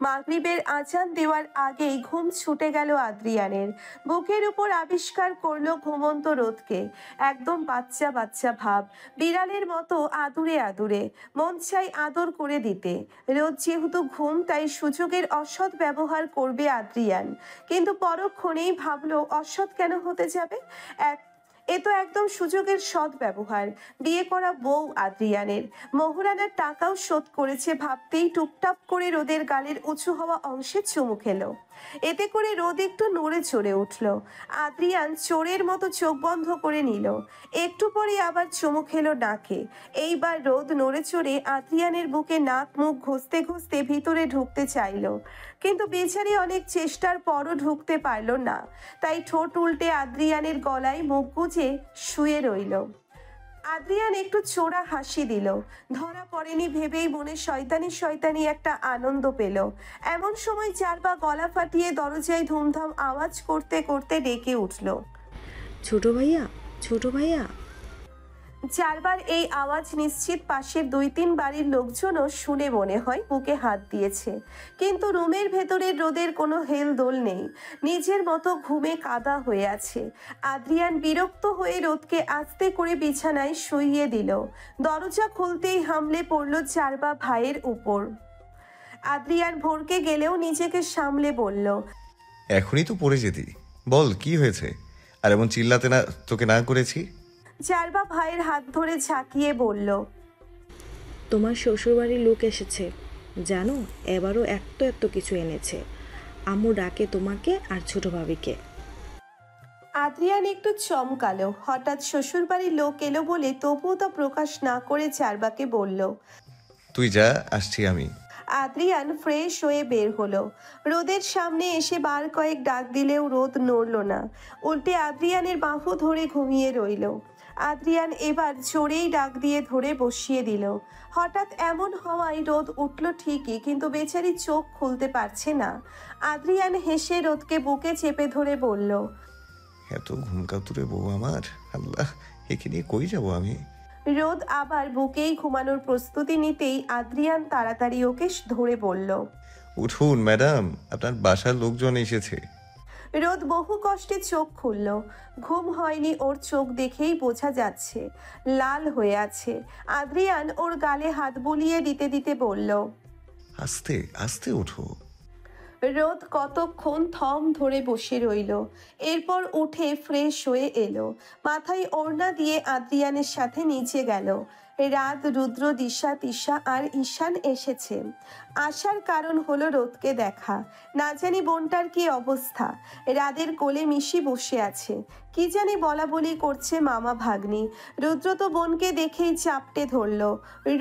মাগরিবের আজান দেওয়ার আগেই ঘুম ছুটে গেল আদ্রিয়ানের। বুকের উপর আবিষ্কার করলো ঘুমন্ত রোদকে। একদম বাচ্চা বাচ্চা ভাব, বিড়ালের মতো আদুরে আদুরে। মন চাই আদর করে দিতে। রোদ যেহেতু ঘুম, তাই সুযোগের অসৎ ব্যবহার করবে আদ্রিয়ান। কিন্তু পরক্ষণেই ভাবলো অসৎ কেন হতে যাবে। এক এ তো একদম সুযোগের সৎ ব্যবহার। বিয়ে করা বউ আদ্রিয়ানের, মোহরানার টাকাও শোধ করেছে ভাবতেই টুপটাপ করে রোদের গালের উঁচু হওয়া অংশে চুমু খেলো। এতে করে রোদ একটু নড়ে চড়ে উঠল। আদ্রিয়ান চোরের মতো চোখ বন্ধ করে নিল। একটু পরে আবার চুমু খেলো নাকে। এইবার রোদ নড়ে চড়ে আদ্রিয়ানের বুকে নাক মুখ ঘষতে ঘষতে ভিতরে ঢুকতে চাইলো, কিন্তু বেচারি অনেক চেষ্টার পরও ঢুকতে পারল না। তাই ঠোঁট উল্টে আদ্রিয়ানের গলায় মুখ গুজে শুয়ে রইল। আদ্রিয়ান একটু চোরা হাসি দিল। ধরা পড়েনি ভেবেই মনে শয়তানি শয়তানি একটা আনন্দ পেল। এমন সময় চারবা গলা ফাটিয়ে দরজায় ধুমধাম আওয়াজ করতে করতে ডেকে উঠল, ছোট ভাইয়া, ছোট ভাইয়া। চারবার এই আওয়াজ নিশ্চিত পাশের 2-3 বাড়ির লোকজনও শুনে মনে হয় বুকে হাত দিয়েছে। কিন্তু রুমের ভেতরের রোদের কোনো হেলদোল নেই, নিজের মতো ঘুমে কাদা হয়ে আছে। আদ্রিয়ান বিরক্ত হয়ে রোদকে আস্তে করে বিছানায় শুইয়ে দিল। দরজা খুলতেই হামলে পড়ল চারবা ভাইয়ের উপর। আদ্রিয়ান ভড়কে গেলেও নিজেকে সামলে বলল, এখনই তো পড়ে যেতি, বল কি হয়েছে? আর এমন চিল্লাতে না তোকে না করেছি। চারবা ভাইয়ের হাত ধরে ঝাঁকিয়ে বলল, তোমার শ্বশুরবাড়ির লোক এসেছে জানো, এবারও এত কিছু এনেছে। আম্মু ডাকে তোমাকে আর ছোট ভাবিকে। আদ্রিয়ান একটু চমকালো। হঠাৎ শ্বশুরবাড়ির লোক এলো বলে তবুও তা প্রকাশ না করে চারবাকে বলল, তুই যা, আসছি আমি। আদ্রিয়ান ফ্রেশ হয়ে বের হলো। রোদের সামনে এসে বার কয়েক ডাক দিলেও রোদ নড়ল না, উল্টে আদ্রিয়ানের বাহু ধরে ঘুমিয়ে রইল। আদ্রিয়ান এবার জোরেই ডাক দিয়ে ধরে বসিয়ে দিল। হঠাৎ এমন হওয়ায় রোদ উঠল ঠিকই, কিন্তু বেচারি চোখ খুলতে পারছে না। আদ্রিয়ান হেসে রোদকে বুকে চেপে ধরে বলল, এত ঘুমকাতুরে বউ আমার, আল্লাহ, একে নিয়ে কই যাবো আমি। রোদ আবার বুকেই ঘুমানোর প্রস্তুতি নিতেই আদ্রিয়ান তাড়াতাড়ি ওকে ধরে বলল, উঠুন ম্যাডাম, আপনার বাসার লোকজন এসেছে। রোদ বহু কষ্টে চোখ খুলল। ঘুম হয়নি ওর, চোখ দেখেই বোঝা যাচ্ছে লাল হয়ে আছে। আদ্রিয়ান ওর গালে হাত বুলিয়ে দিতে দিতে বলল, আস্তে আস্তে ওঠো। রোদ কতক্ষণ থম ধরে বসে রইল। এরপর উঠে ফ্রেশ হয়ে এলো। মাথায় ওড়না দিয়ে আদ্রিয়ানের সাথে নিচে গেল। রাত, রুদ্র, দিশা, তিশা আর ঈশান এসেছে। আসার কারণ হলো রোদকে দেখা। না জানি বোনটার কি অবস্থা। রাদের কোলে মিশি বসে আছে, কি জানি বলা বলি করছে মামা ভাগ্নি। রুদ্র তো বোনকে দেখেই চাপটে ধরল।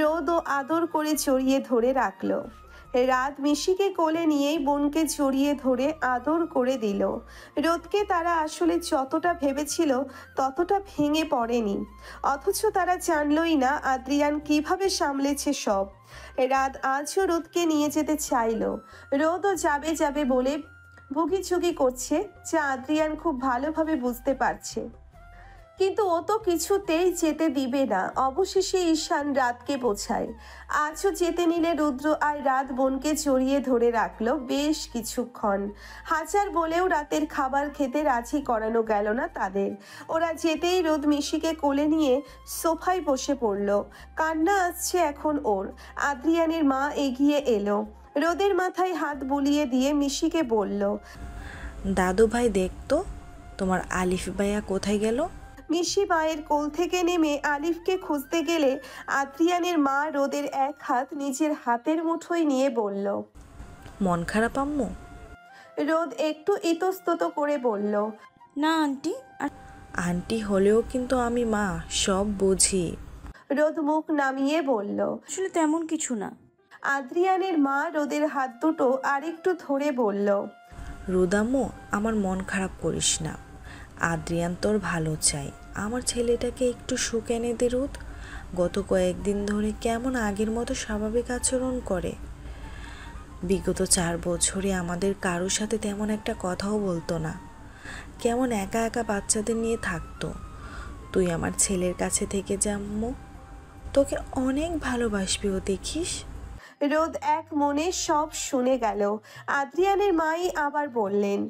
রোদও আদর করে জড়িয়ে ধরে রাখলো। রাত মিশিকে কোলে নিয়েই বোনকে জড়িয়ে ধরে আদর করে দিল। রোদকে তারা আসলে যতটা ভেবেছিল ততটা ভেঙে পড়েনি, অথচ তারা জানলই না আদ্রিয়ান কিভাবে সামলেছে সব। রাত আজও রোদকে নিয়ে যেতে চাইল। রোদও যাবে যাবে বলে ভুগিচুগি করছে, যা আদ্রিয়ান খুব ভালোভাবে বুঝতে পারছে। কিন্তু ও তো কিছুতেই যেতে দিবে না। অবশেষে ঈশান রাতকে বোঝায়। আজও যেতে নিলে রুদ্র আর রাত বোনকে জড়িয়ে ধরে রাখলো বেশ কিছুক্ষণ। হাজার বলেও রাতের খাবার খেতে রাজি করানো গেল না তাদের। ওরা যেতেই রোদ মিশিকে কোলে নিয়ে সোফায় বসে পড়ল। কান্না আসছে এখন ওর। আদ্রিয়ানের মা এগিয়ে এলো। রোদের মাথায় হাত বুলিয়ে দিয়ে মিশিকে বলল, দাদু ভাই দেখতো তোমার আলিফ ভাইয়া কোথায় গেল। মিশি মায়ের কোল থেকে নেমে আলিফকে খুঁজতে গেলে আদ্রিয়ানের মা রোদের এক হাত নিজের হাতের মুঠোয় নিয়ে বলল, মন খারাপ আম্মু। রোদ একটু ইতস্তত করে বলল, না আন্টি। আন্টি হলেও কিন্তু আমি মা, সব বুঝি। রোদ মুখ নামিয়ে বলল, আসলে তেমন কিছু না। আদ্রিয়ানের মা রোদের হাত দুটো আরেকটু ধরে বলল, রুদাম্মু, আমার মন খারাপ করিস না। আদ্রিয়ান তোর ভালো চাই। আমার ছেলেটাকে একটু সুখ এনে দে রোদ। গত কয়েকদিন ধরে কেমন আগের মতো স্বাভাবিক আচরণ করে। বিগত 4 বছরে আমাদের কারোর সাথে তেমন একটা কথাও বলতো না। কেমন একা একা বাচ্চাদের নিয়ে থাকতো। তুই আমার ছেলের কাছে থেকে যা আম্মু, তোকে অনেক ভালোবাসবি ও দেখিস। রোদ এক মনে সব শুনে গেল। আদ্রিয়ানের মাই আবার বললেন,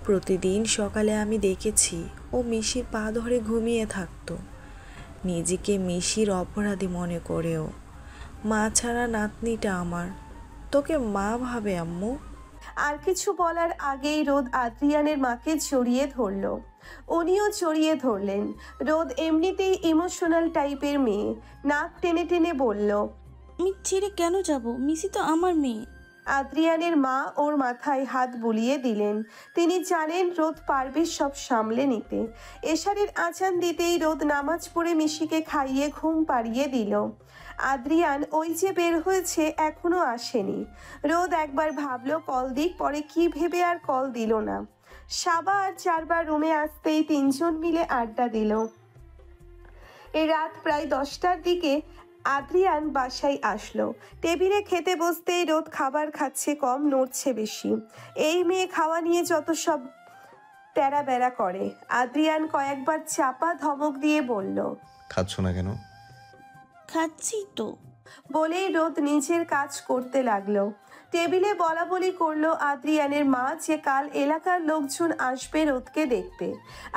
প্রতিদিন সকালে আমি দেখেছি ও মিশির পা ধরে ঘুমিয়ে থাকতো, নিজেকে মিশির অপরাধী মনে করেও। মা ছাড়া নাতনিটা আমার, তোকে মা ভাবে আম্মু। আর কিছু বলার আগেই রোদ আদ্রিয়ানের মাকে জড়িয়ে ধরল। উনিও জড়িয়ে ধরলেন। রোদ এমনিতেই ইমোশনাল টাইপের মেয়ে, নাক টেনে টেনে বলল, আমি ছেড়ে কেন যাব? মিসি তো আমার মেয়ে। আদ্রিয়ানের মা ওর মাথায় হাত বুলিয়ে দিলেন। তিনি জানেন রোদ পারবে সব সামলে নিতে। এশারের আজান দিতেই রোদ নামাজ পড়ে মিশিকে খাইয়ে ঘুম পাড়িয়ে দিল। আদ্রিয়ান ওই যে বের হয়েছে, এখনো আসেনি। রোদ একবার ভাবলো কল দিক, পরে কি ভেবে আর কল দিল না। সাবা আর চারবার রুমে আসতেই তিনজন মিলে আড্ডা দিল। এই রাত প্রায় 10টার দিকে আদ্রিয়ান বাসায় আসলো। টেবিলে খেতে বসতেই রোদ খাবার খাচ্ছে কম, নড়ছে বেশি। এই মেয়ে খাওয়া নিয়ে যত সব তেরা বেড়া করে। আদ্রিয়ান কয়েকবার চাপা ধমক দিয়ে বলল, খাচ্ছ না কেন? খাচ্ছি তো। বলেই রোদ নিজের কাজ করতে লাগলো। টেবিলে বলা বলি করলো আদ্রিয়ানের মা যে কাল এলাকার লোকজন আসবে রোদকে দেখতে।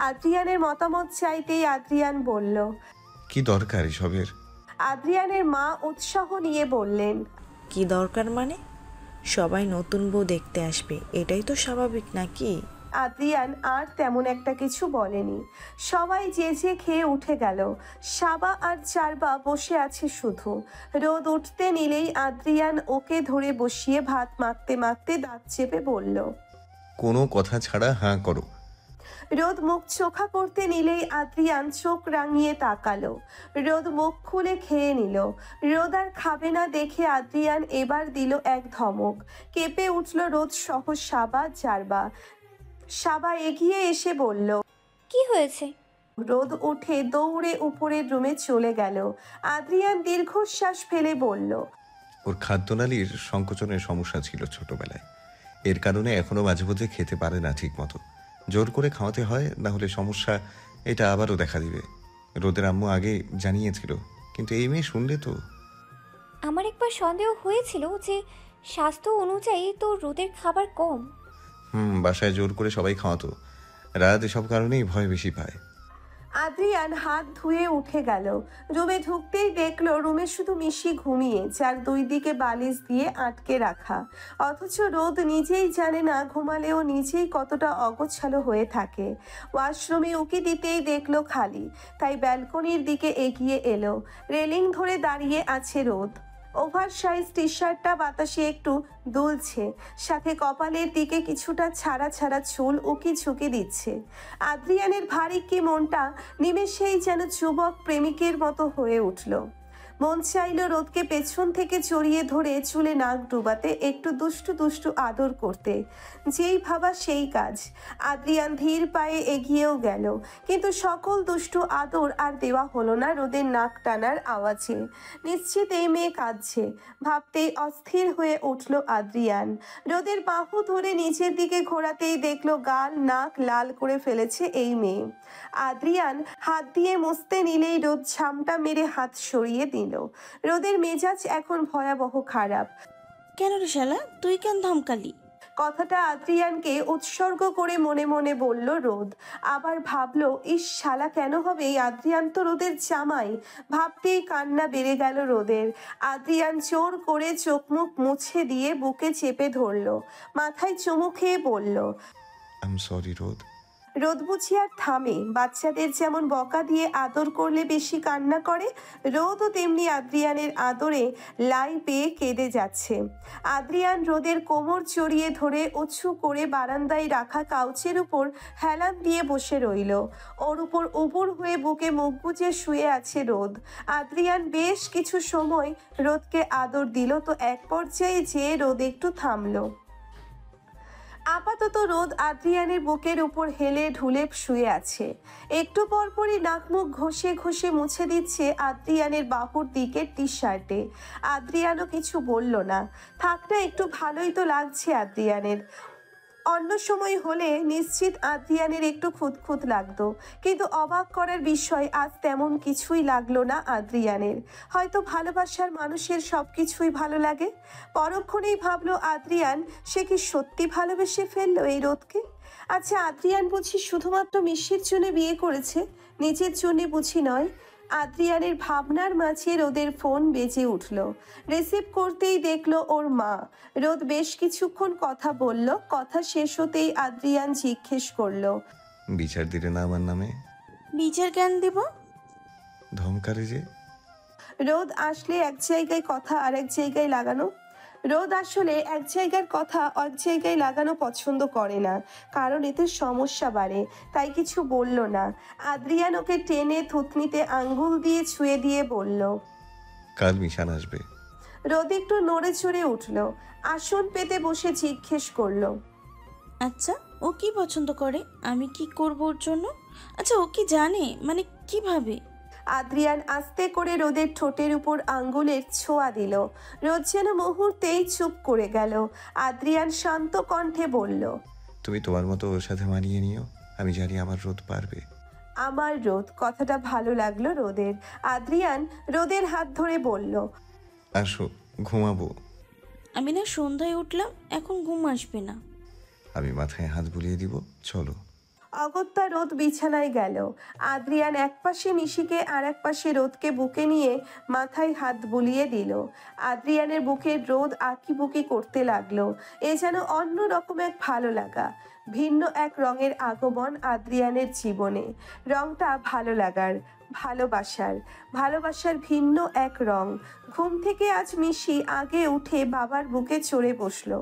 আদ্রিয়ানের মতামত চাইতেই আদ্রিয়ান বলল। কি দরকার এসবের? আদ্রিয়ানের মা উৎসাহ নিয়ে বললেন, কি দরকার মানে? সবাই নতুন বউ দেখতে আসবে, এটাই তো স্বাভাবিক নাকি? আদ্রিয়ান আর তেমন একটা কিছু বলেনি। সবাই যে যে খেয়ে উঠে গেল। সাবা আর চারবা বসে আছে শুধু। রোদ উঠতে নিলেই আদ্রিয়ান ওকে ধরে বসিয়ে ভাত মাখতে মাখতে দাঁত চেপে বলল। কোনো কথা ছাড়া হাঁ করো। রোদ মুখ চোখা করতে নিলেই আদ্রিয়ান চোখ রাঙিয়ে তাকালো। রোদ মুখ খুলে খেয়ে নিল। রোদ আর খাবে না দেখে আদ্রিয়ান এবার দিল এক ধমক। কেঁপে উঠল রোদ সহ সাবা চারবা। সাবা এগিয়ে এসে বলল। কি হয়েছে? রোদ উঠে দৌড়ে উপরের রুমে চলে গেল। আদ্রিয়ান দীর্ঘশ্বাস ফেলে বলল, ওর খাদ্যনালীর সংকোচনের সমস্যা ছিল ছোটবেলায়, এর কারণে এখনো মাঝে মধ্যে খেতে পারে না ঠিক মতো। জোর করে খাওয়াতে হয়, না হলে সমস্যা এটা আবারও দেখা দিবে। রোদের আম্মু আগে জানিয়েছিল, কিন্তু এই মেয়ে শুনলে তো। আমার একবার সন্দেহ হয়েছিল যে স্বাস্থ্য অনুযায়ী তো রোদের খাবার কম। বাসায় জোর করে সবাই খাওয়াতো। রাত এসব কারণেই ভয় বেশি পায়। আদ্রিয়ান হাত ধুয়ে উঠে গেল। রুমে ঢুকতেই দেখলো রুমে শুধু মিশি ঘুমিয়ে, যার দুই দিকে বালিশ দিয়ে আটকে রাখা। অথচ রোদ নিজেই জানে না ঘুমালেও নিজেই কতটা অগোছালো হয়ে থাকে। ওয়াশরুমে উকি দিতেই দেখলো খালি, তাই ব্যালকনির দিকে এগিয়ে এলো। রেলিং ধরে দাঁড়িয়ে আছে রোদ। ওভার সাইজ টি শার্টটা বাতাসে একটু দুলছে, সাথে কপালের দিকে কিছুটা ছাড়া ছাড়া চুল উকি ঝুঁকি দিচ্ছে। আদ্রিয়ানের ভারী কি মনটা নিমেষেই যেন যুবক প্রেমিকের মতো হয়ে উঠল। মন চাইল রোদকে পেছন থেকে জড়িয়ে ধরে চুলে নাক ডুবাতে, একটু দুষ্টু দুষ্টু আদর করতে। যেই ভাবা সেই কাজ। আদ্রিয়ান ধীর পায়ে এগিয়েও গেল, কিন্তু সকল দুষ্টু আদর আর দেওয়া হলো না রোদের নাক টানার আওয়াজে। নিশ্চিত এই মেয়ে কাঁদছে ভাবতেই অস্থির হয়ে উঠল আদ্রিয়ান। রোদের বাহু ধরে নিচের দিকে ঘোরাতেই দেখলো গাল নাক লাল করে ফেলেছে এই মেয়ে। আদ্রিয়ান হাত দিয়ে মুছতে নিলেই রোদ ঝামটা মেরে হাত সরিয়ে দিল। রোদের মেজাজ এখন ভয়াবহ খারাপ। কেন রে শালা, তুই কেন ধমকালি? কথাটা আদ্রিয়ানকে উৎসর্গ করে মনে মনে বলল রোদ। আবার ভাবলো, ইস শালা কেন হবে? এই আদ্রিয়ান তো রোদের জামাই। ভাবতেই কান্না বেড়ে গেল রোদের। আদ্রিয়ান জোর করে চোখ মুখ মুছে দিয়ে বুকে চেপে ধরলো, মাথায় চুমু খেয়ে বলল, আই এম সরি রোদ। রোদ বুঝি আর থামে? বাচ্চাদের যেমন বকা দিয়ে আদর করলে বেশি কান্না করে, রোদও তেমনি আদ্রিয়ানের আদরে লাই পেয়ে কেঁদে যাচ্ছে। আদ্রিয়ান রোদের কোমর জড়িয়ে ধরে উঁচু করে বারান্দায় রাখা কাউচের উপর হেলান দিয়ে বসে রইল। ওর উপর উপুর হয়ে বুকে মুখ গুজে শুয়ে আছে রোদ। আদ্রিয়ান বেশ কিছু সময় রোদকে আদর দিল, তো এক পর্যায়ে যেয়ে রোদ একটু থামলো। আপাতত রোদ আদ্রিয়ানের বুকের উপর হেলে ঢুলে শুয়ে আছে। একটু পরপরই নাক মুখ ঘষে ঘষে মুছে দিচ্ছে আদ্রিয়ানের বাহুর দিকের টি শার্টে। আদ্রিয়ানও কিছু বলল না। থাকটা একটু ভালোই তো লাগছে আদ্রিয়ানের। অন্য সময় হলে নিশ্চিত আদ্রিয়ানের একটু খুঁতখুত লাগতো, কিন্তু অবাক করার বিষয় আজ তেমন কিছুই লাগলো না আদ্রিয়ানের। হয়তো ভালোবাসার মানুষের সব কিছুই ভালো লাগে। পরক্ষণেই ভাবলো আদ্রিয়ান, সে কি সত্যি ভালোবেসে ফেললো এই রোদকে? আচ্ছা, আদ্রিয়ান বুঝি শুধুমাত্র মিষ্টির জন্য বিয়ে করেছে, নিজের জন্য বুঝি নয়? আদ্রিয়ানের ভাবনার মাঝে রোদের ফোন বেজে উঠল। রিসিভ করতেই দেখলো ওর মা। রোদ বেশ কিছুক্ষণ কথা বলল। কথা শেষ হতেই আদ্রিয়ান জিজ্ঞেস করলো, বিচার দিলে না আমার নামে? বিচার কেন দিব? ধমকারে যে। রোদ আসলে এক জায়গায় কথা আর এক জায়গায় লাগানো। রোদ আসলে এক জায়গার কথা এক জায়গায় লাগানো পছন্দ করে না, কারণ এতে সমস্যা বাড়ে। তাই কিছু বলল না। আদ্রিয়ান ওকে টেনে থুতনিতে আঙ্গুল দিয়ে ছুঁয়ে দিয়ে বলল, কাল মিশান আসবে। রোদ একটু নড়ে চড়ে উঠল। আসন পেতে বসে জিজ্ঞেস করলো, আচ্ছা, ও কি পছন্দ করে? আমি কি করব ওর জন্য? আচ্ছা, ও কি জানে? মানে কিভাবে? আদ্রিয়ান আস্তে করে রোদের ঠোঁটের উপর আঙ্গুলের ছোঁয়া দিল। রোদ যেন মুহূর্তেই চুপ করে গেল। আদ্রিয়ান শান্ত কণ্ঠে বলল, তুমি তোমার মতো ওর সাথে মানিয়ে নিও, আমি জানি আমার রোদ পারবে। আমার রোদ। কথাটা ভালো লাগলো রোদের। আদ্রিয়ান রোদের হাত ধরে বলল, আসো, ঘুমাবো। আমি না সন্ধ্যায় উঠলাম, এখন ঘুম আসবে না। আমি মাথায় হাত বুলিয়ে দিব, চলো। অগত্যা রোদ বিছানায় গেল। আদ্রিয়ান একপাশে মিশিকে আর এক পাশে রোদকে বুকে নিয়ে মাথায় হাত বুলিয়ে দিল। আদ্রিয়ানের বুকে রোদ আঁকিবুকি করতে লাগলো। এ যেন অন্য রকম এক ভালো লাগা, ভিন্ন এক রঙের আগমন আদ্রিয়ানের জীবনে। রংটা ভালো লাগার, ভালোবাসার। ভালোবাসার ভিন্ন এক রং। ঘুম থেকে আজ মিশি আগে উঠে বাবার বুকে চড়ে বসলো।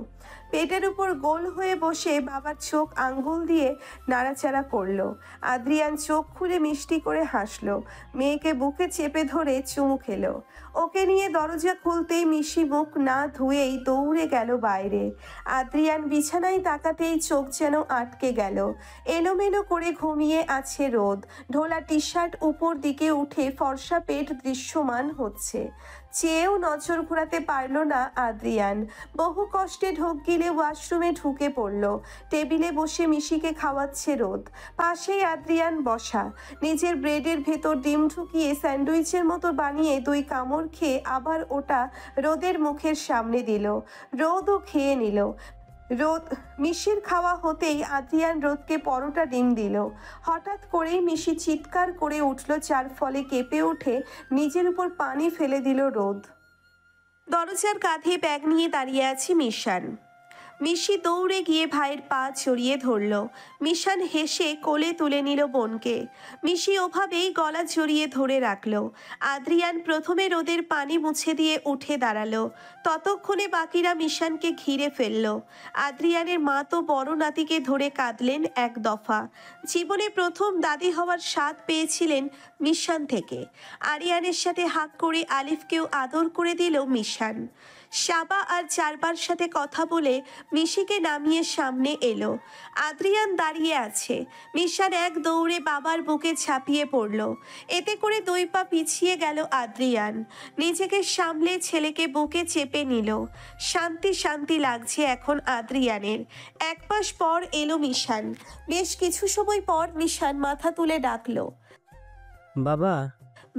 পেটের উপর গোল হয়ে বসে বাবার চোখ আঙ্গুল দিয়ে নাড়াচাড়া করলো। আদ্রিয়ান চোখ খুলে মিষ্টি করে হাসলো। মেয়েকে বুকে চেপে ধরে চুমু খেলো। ওকে নিয়ে দরজা খুলতেই মিশি মুখ না ধুয়েই দৌড়ে গেল বাইরে। আদ্রিয়ান বিছানায় তাকাতেই চোখ যেন আটকে গেল। এলোমেলো করে ঘুমিয়ে আছে রোদ। ঢোলা টি শার্ট উপর দিকে উঠে ফর্সা পেট দৃশ্যমান হচ্ছে। চেয়েও নজর ঘোরাতে পারল না আদ্রিয়ান। বহু কষ্টে ঢোক গিলে ওয়াশরুমে ঢুকে পড়ল। টেবিলে বসে মিশিকে খাওয়াচ্ছে রোদ। পাশেই আদ্রিয়ান বসা। নিজের ব্রেডের ভেতর ডিম ঢুকিয়ে স্যান্ডউইচের মতো বানিয়ে 2 কামড় খেয়ে আবার ওটা রোদের মুখের সামনে দিল। রোদও খেয়ে নিল। রোদ মিশির খাওয়া হতেই আদ্রিয়ান রোদকে পরোটা ডিম দিল। হঠাৎ করেই মিশি চিৎকার করে উঠল, যার ফলে কেঁপে উঠে নিজের উপর পানি ফেলে দিল রোদ। দরজার কাঁধে ব্যাগ নিয়ে দাঁড়িয়ে আছে মিশান। মিশি দৌড়ে গিয়ে ভাইয়ের পা জড়িয়ে ধরল। মিশান হেসে কোলে তুলে নিল বোনকে। মিশি ওভাবেই গলা জড়িয়ে ধরে রাখলো। আদ্রিয়ান প্রথমে রোদের পানি মুছে দিয়ে উঠে দাঁড়ালো। ততক্ষণে বাকিরা মিশানকে ঘিরে ফেলল। আদ্রিয়ানের মা তো বড় নাতিকে ধরে কাঁদলেন এক দফা। জীবনে প্রথম দাদি হওয়ার স্বাদ পেয়েছিলেন মিশান থেকে। আরিয়ানের সাথে হাত করে আলিফকেও আদর করে দিল মিশান। সাবা আর চারবার সাথে কথা বলে মিশিকে নামিয়ে সামনে এলো। আদ্রিয়ান দাঁড়িয়ে আছে। মিশান এক দৌড়ে বাবার বুকে ঝাঁপিয়ে পড়ল। এতে করে 2 পা পিছিয়ে গেল আদ্রিয়ান। নিজেকে সামলে ছেলেকে বুকে চেপে নিল। শান্তি শান্তি লাগছে এখন আদ্রিয়ানের। 1 মাস পর এলো মিশান। বেশ কিছু সময় পর মিশান মাথা তুলে ডাকলো, বাবা।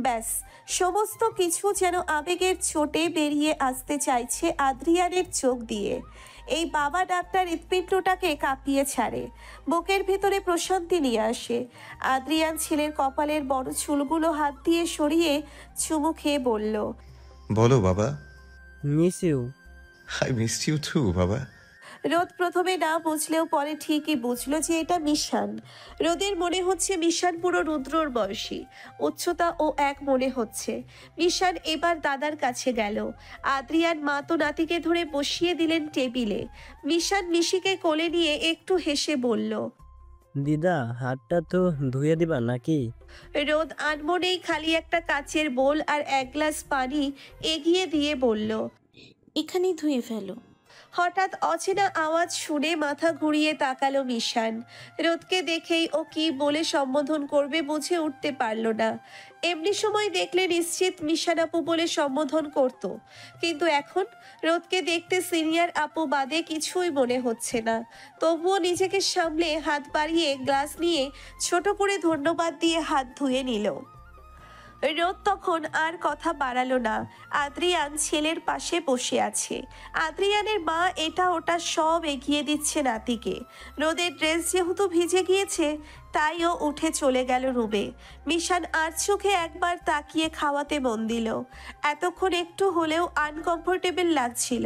ব্যাস, সমস্ত কিছু যেন আবেগের চোটে বেরিয়ে আসতে চাইছে আদ্রিয়ানের চোখ দিয়ে। এই বাবা ডাক্তার হৃৎপিণ্ডটাকে কাঁপিয়ে ছাড়ে, বুকের ভেতরে প্রশান্তি নিয়ে আসে। আদ্রিয়ান ছেলের কপালের বড় চুলগুলো হাত দিয়ে সরিয়ে চুমু খেয়ে বলল, বলো বাবা। Miss you. I missed you too বাবা। রোদ প্রথমে না বুঝলেও পরে ঠিকই বুঝলো যে এটা মিশান। রোদের মনে হচ্ছে মিশান পুরো রুদ্রর বয়সী, উচ্চতা ও এক মনে হচ্ছে। মিশান এবার দাদার কাছে গেল। আদ্রিয়ান মা তো নাতিকে ধরে বসিয়ে দিলেন টেবিলে। মিশান মিশিকে কোলে নিয়ে একটু হেসে বলল, দিদা, হাতটা তো ধুয়ে দিবা নাকি? রোদ আনমনেই খালি একটা কাচের বোল আর 1 গ্লাস পানি এগিয়ে দিয়ে বলল, এখানেই ধুয়ে ফেলো। হঠাৎ অচেনা আওয়াজ শুনে মাথা ঘুরিয়ে তাকালো মিশান। রোদকে দেখেই ও কি বলে সম্বোধন করবে বুঝে উঠতে পারল না। এমনি সময় দেখলে নিশ্চিত মিশান আপু বলে সম্বোধন করত, কিন্তু এখন রোদকে দেখতে সিনিয়র আপু বাদে কিছুই মনে হচ্ছে না। তবুও নিজেকে সামলে হাত বাড়িয়ে গ্লাস নিয়ে ছোট করে ধন্যবাদ দিয়ে হাত ধুয়ে নিল। রোদ তখন আর কথা বাড়ালো না। আদ্রিয়ান ছেলের পাশে বসে আছে। আদ্রিয়ানের মা এটা ওটা সব এগিয়ে দিচ্ছে নাতিকে। রোদের ড্রেস যেহেতু ভিজে গিয়েছে তাই ও উঠে চলে গেল রুমে। মিশান আর চোখে একবার তাকিয়ে খাওয়াতে মন দিল। এতক্ষণ একটু হলেও আনকমফোর্টেবল লাগছিল।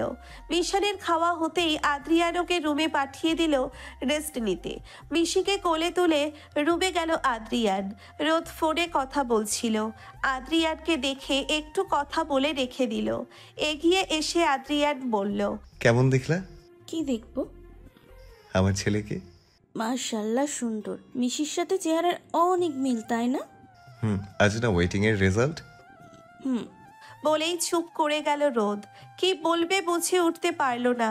মিশানের খাওয়া হতেই আদ্রিয়ানকে রুমে পাঠিয়ে দিল রেস্ট নিতে। মিশিকে কোলে তুলে রুমে গেল আদ্রিয়ান। রোদ ফোনে কথা বলছিল। আদ্রিয়ানকে দেখে একটু কথা বলে রেখে দিল। এগিয়ে এসে আদ্রিয়ান বলল, কেমন দেখলা কি দেখবো? আমার ছেলেকে? মাশাল্লাহ সুন্দর। মিশির সাথে চেহারার অনেক মিল, তাই না? আজ না ওয়েটিং এর রেজাল্ট। হুম। বলেই চুপ করে গেল রোদ। কি বলবে বুঝে উঠতে পারল না।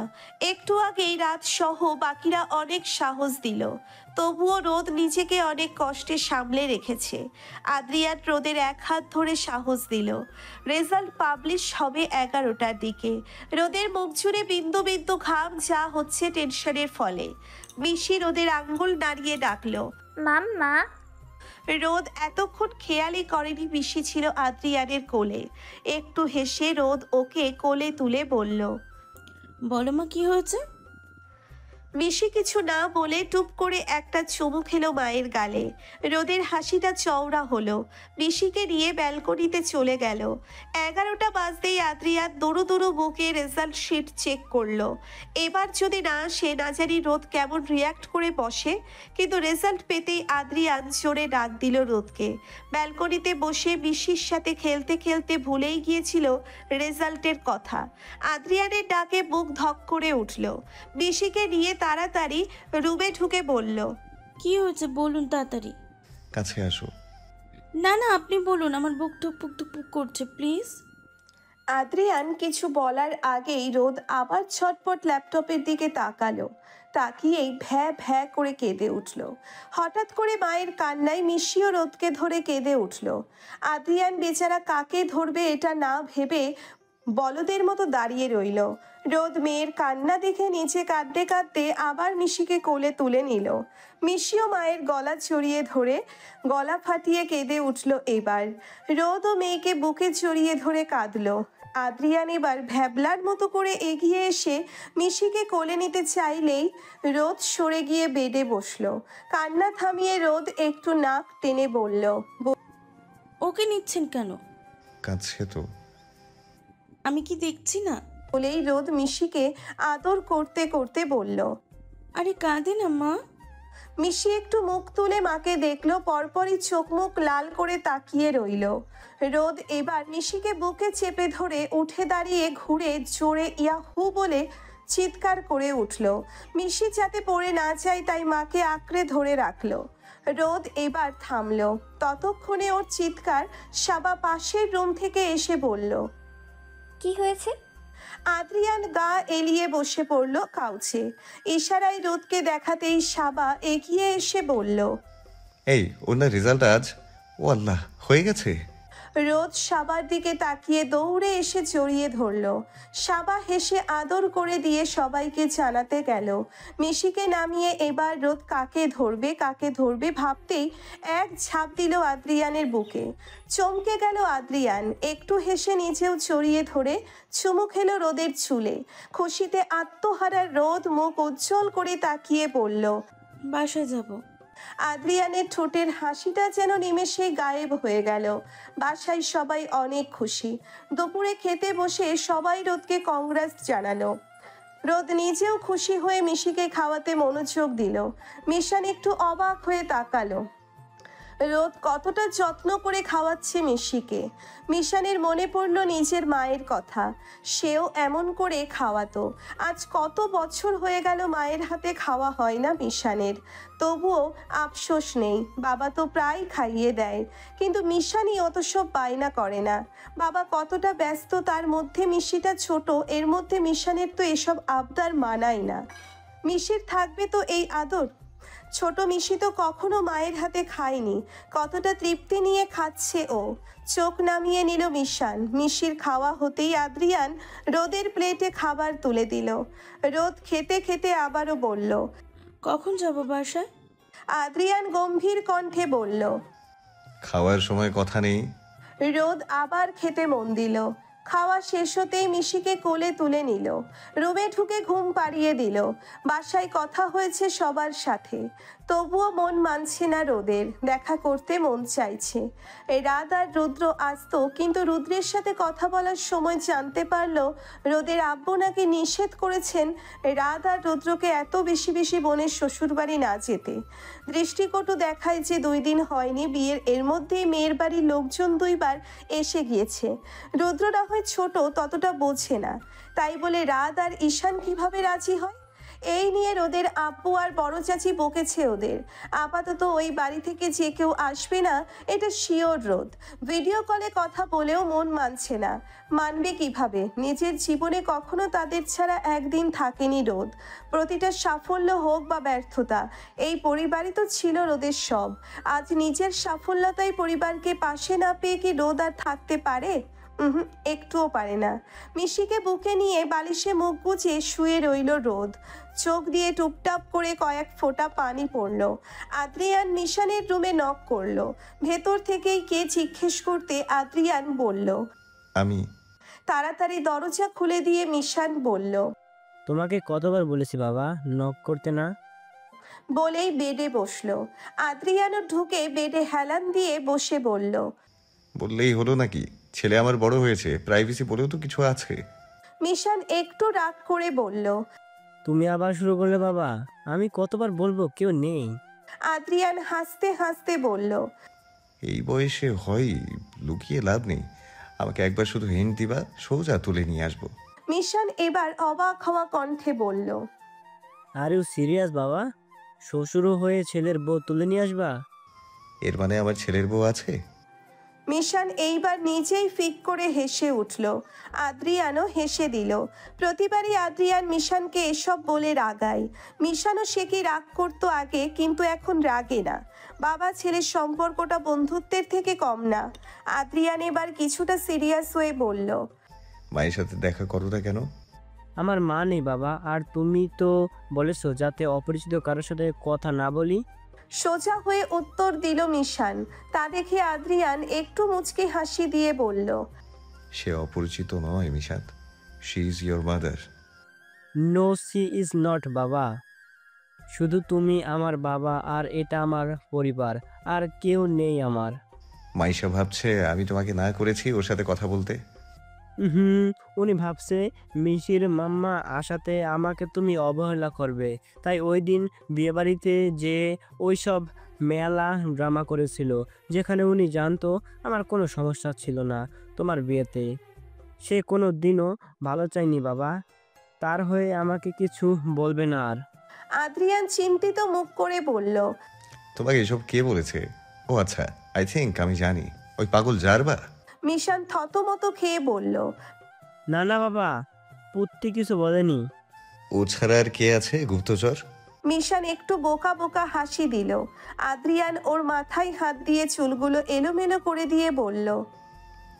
একটু আগেই রাত সহ বাকিরা অনেক সাহস দিল, তবুও রোদ নিজেকে অনেক কষ্টে সামলে রেখেছে। আদ্রিয়ান রোদের এক হাত ধরে সাহস দিল। রেজাল্ট পাবলিশ হবে 11টার দিকে। রোদের মুখ জুড়ে বিন্দু বিন্দু ঘাম, যা হচ্ছে টেনশনের ফলে। মিশি রোদের আঙ্গুল নাড়িয়ে ডাকলো, মাম্মা। রোদ এতক্ষণ খেয়ালই করেনি মিশি ছিল আদ্রিয়ানের কোলে। একটু হেসে রোদ ওকে কোলে তুলে বলল, বলো মা, কি হয়েছে? মিশি কিছু না বলে টুপ করে একটা চুমু খেলো মায়ের গালে। রোদের হাসিটা চওড়া হলো। মিশিকে নিয়ে ব্যালকনিতে চলে গেল। 11টা বাজতেই আদ্রিয়ান দুরু দুরু বুকে রেজাল্ট শিট চেক করলো। এবার যদি না সে না জানি রোদ কেমন রিয়াক্ট করে বসে। কিন্তু রেজাল্ট পেতেই আদ্রিয়ান জোরে ডাক দিল রোদকে। ব্যালকনিতে বসে মিশির সাথে খেলতে খেলতে ভুলেই গিয়েছিল রেজাল্টের কথা। আদ্রিয়ানের ডাকে বুক ধক করে উঠল। মিশিকে নিয়ে তাড়াতাড়ি রুমে ঢুকে বলল, কি হয়েছে বলুন তাড়াতাড়ি। কাছে আসো। না না, আপনি বলুন, আমার বুক টুকপুক টুকপুক করছে, প্লিজ। আদ্রিয়ান কিছু বলার আগেই রোদ আবার ছটপট ল্যাপটপের দিকে তাকালো। তাকিয়েই ভ্যা ভ্যা করে কেঁদে উঠল। হঠাৎ করে মায়ের কান্নায় মিশিও রোদকে ধরে কেঁদে উঠল। আদ্রিয়ান বেচারা কাকে ধরবে এটা না ভেবে বলদের মতো দাঁড়িয়ে রইল। রোদ মেয়ের কান্না দেখে নিচে কাঁদতে কাঁদতে আবার মিশিকে কোলে তুলে নিল। মিশিও মায়ের গলা জড়িয়ে ধরে গলা ফাটিয়ে কেঁদে উঠল। এবার রোদ ও মেয়েকে বুকে জড়িয়ে ধরে কাঁদলো। আদ্রিয়ান এবার ভ্যাবলার মতো করে এগিয়ে এসে মিশিকে কোলে নিতে চাইলেই রোদ সরে গিয়ে বেডে বসলো। কান্না থামিয়ে রোদ একটু নাক টেনে বলল, ওকে নিচ্ছেন কেন? কাছে তো। আমি কি দেখছি না? বলেই রোদ মিশিকে আদর করতে করতে বলল। আরে কাঁদে না মা। মিশি একটু মুখ তুলে মাকে দেখলো, পরপরই চোখ মুখ লাল করে তাকিয়ে রইল। রোদ এবার মিশিকে বুকে চেপে ধরে উঠে দাঁড়িয়ে ঘুরে জোরে ইয়াহু বলে চিৎকার করে উঠল। মিশি যাতে পড়ে না যায় তাই মাকে আঁকড়ে ধরে রাখলো। রোদ এবার থামলো। ততক্ষণে ওর চিৎকার সাবা পাশের রুম থেকে এসে বলল, কি হয়েছে? আদ্রিয়ান গা এলিয়ে বসে পড়ল কাউচে। ইশারায় রোদকে দেখাতেই সাবা এগিয়ে এসে বলল, এই ওর না রেজাল্ট আজ। ও আল্লাহ, হয়ে গেছে। রোদ সাবার দিকে তাকিয়ে দৌড়ে এসে জড়িয়ে ধরল। সাবা হেসে আদর করে দিয়ে সবাইকে জানাতে গেল। মিশিকে নামিয়ে এবার রোদ কাকে ধরবে ভাবতেই এক ঝাঁপ দিল আদ্রিয়ানের বুকে। চমকে গেল আদ্রিয়ান। একটু হেসে নিজেও জড়িয়ে ধরে চুমু খেলো রোদের চুলে। খুশিতে আত্মহারা রোদ মুখ উজ্জ্বল করে তাকিয়ে বলল, বাসায় যাব। আদ্রিয়ানের ঠোঁটের হাসিটা যেন নিমেষেই গায়েব হয়ে গেল। বাসায় সবাই অনেক খুশি। দুপুরে খেতে বসে সবাই রোদকে কংগ্রেস জানালো। রোদ নিজেও খুশি হয়ে মিশিকে খাওয়াতে মনোযোগ দিল। মিশান একটু অবাক হয়ে তাকালো। রোদ কতটা যত্ন করে খাওয়াচ্ছে মিশিকে। মিশানের মনে পড়ল নিজের মায়ের কথা, সেও এমন করে খাওয়াতো। আজ কত বছর হয়ে গেল মায়ের হাতে খাওয়া হয় না মিশানের, তবুও আফসোস নেই, বাবা তো প্রায় খাইয়ে দেয়। কিন্তু মিশানি অত সব বায়না করে না। বাবা কতটা ব্যস্ত, তার মধ্যে মিশিটা ছোট, এর মধ্যে মিশানের তো এসব আবদার মানায় না। মিশির থাকবে তো এই আদর। ছোট মিশি তো কখনো মায়ের হাতে খায়নি, কতটা তৃপ্তি নিয়ে খাচ্ছে ও। চোখ নামিয়ে নিল মিশান। মিশির খাওয়া হতেই আদ্রিয়ান রোদের প্লেটে খাবার তুলে দিল। রোদ খেতে খেতে আবারও বলল, কখন যাব বাসায়? আদ্রিয়ান গম্ভীর কণ্ঠে বলল। খাওয়ার সময় কথা নেই। রোদ আবার খেতে মন দিল। খাওয়া শেষ হতেই মিশিকে কোলে তুলে নিল, রুমে ঢুকে ঘুম পাড়িয়ে দিল। বাসায় কথা হয়েছে সবার সাথে, তবুও মন মানছে না রোদের, দেখা করতে মন চাইছে। রাত আর রুদ্র আসতো, কিন্তু রুদ্রের সাথে কথা বলার সময় জানতে পারলো রোদের আব্বু নাকি নিষেধ করেছেন রাত আর রুদ্রকে এত বেশি বেশি বোনের শ্বশুরবাড়ি না যেতে। দৃষ্টিকটু দেখায় যে 2 দিন হয়নি বিয়ের, এর মধ্যেই মেয়ের বাড়ির লোকজন 2 বার এসে গিয়েছে। রুদ্র না হয় ছোট, ততটা বোঝে না, তাই বলে রাত আর ঈশান কিভাবে রাজি হয়? এই নিয়ে রোদের আব্বু আর বড় চাচি বকেছে ওদের। আপাতত ওই বাড়ি থেকে যে কেউ আসবে না, এটা শিওর রোদ। ভিডিও কলে কথা বলেও মন মানছে না, মানবে কিভাবে? নিজের জীবনে কখনো তাদের ছাড়া একদিন থাকেনি রোদ। প্রতিটা সাফল্য হোক বা ব্যর্থতা, এই পরিবারই তো ছিল রোদের সব। আজ নিজের সাফল্যতাই পরিবারকে পাশে না পেয়ে কি রোদ আর থাকতে পারে? একটুও পারে না। মিশিকে বুকে নিয়ে বালিশে মুখ গুজে শুয়ে রইল রোদ। চোখ দিয়ে টুপটাপ করে কয়েক ফোঁটা পানি পড়ল। আদ্রিয়ান মিশানের রুমে নক করলো। ভেতর থেকেই কে জিজ্ঞেস করতে আদ্রিয়ান বলল। আমি। তাড়াতাড়ি দরজা খুলে দিয়ে মিশান বলল, তোমাকে কতবার বলেছি বাবা নক করতে না? বলেই বেডে বসলো। আদ্রিয়ানও ঢুকে বেডে হেলান দিয়ে বসে বলল, বললেই হলো নাকি? ছেলে আমার বড় হয়েছে, প্রাইভেসি বলেও তো কিছু আছে। মিশান একটু রাগ করে বলল। তুমি আবার শুরু করলে বাবা, আমি কতবার বলবো কেউ নেই। আদ্রিয়ান হাসতে হাসতে বলল, এই বয়সে হয়, লুকিয়ে লাভ নেই। আমাকে একবার শুধু হিন্ট দিবা, সোজা তুলে নিয়ে আসবো। মিশান এবার অবাক হওয়া কণ্ঠে বলল, আর ইউ সিরিয়াস বাবা? শ্বশুরও হয়ে ছেলের বউ তুলে নিয়ে আসবা? এর মানে আমার ছেলের বউ আছে? মিশান এইবার নিজেই ফিক করে হেসে উঠল। আদ্রিয়ানও হেসে দিল। প্রতিবারই আদ্রিয়ান মিশানকে এসব বলে রাগায়। মিশানও সে কি রাগ করতো আগে, কিন্তু এখন রাগে না। বাবা ছেলের সম্পর্কটা বন্ধুত্বের থেকে কম না। আদ্রিয়ান এবার কিছুটা সিরিয়াস হয়ে বলল, মায়ের সাথে দেখা করো না কেন? আমার মা নেই বাবা, আর তুমি তো বলেছো যাতে অপরিচিত কারোর সাথে কথা না বলি। সোজা হয়ে উত্তর দিল মিশান। তা দেখে আদ্রিয়ান একটু মুচকি হাসি দিয়ে বলল, সে অপরিচিত নয় Mishat, she is your mother. No she is not বাবা, শুধু তুমি আমার বাবা, আর এটা আমার পরিবার, আর কেউ নেই আমার। মাইশা ভাবছে আমি তোমাকে না করেছি ওর সাথে কথা বলতে। উনি ভাবছে মিশির মাম্মা আশাতে আমাকে তুমি অবহেলা করবে, তাই ওই দিন বিয়েবাড়িতে যে ওই সব মেলা ড্রামা করেছিল, যেখানে উনি জানতো আমার কোনো সমস্যা ছিল না তোমার বিয়েতে। সে কোনো দিনও ভালো চায়নি বাবা, তার হয়ে আমাকে কিছু বলবে না আর। আদ্রিয়ান চিন্তিত মুখ করে বলল, তোমাকে এসব কে বলেছে? ও আচ্ছা, আই থিঙ্ক আমি জানি, ওই পাগল জারবা। মিশান থতমত খেয়ে বলল, না না বাবা, পুত্তি কিছু বলেনি। ও ছাড়া আর কে আছে গুপ্তচর? মিশান একটু বোকা বোকা হাসি দিল। আদ্রিয়ান ওর মাথায় হাত দিয়ে চুলগুলো এলোমেলো করে দিয়ে বলল,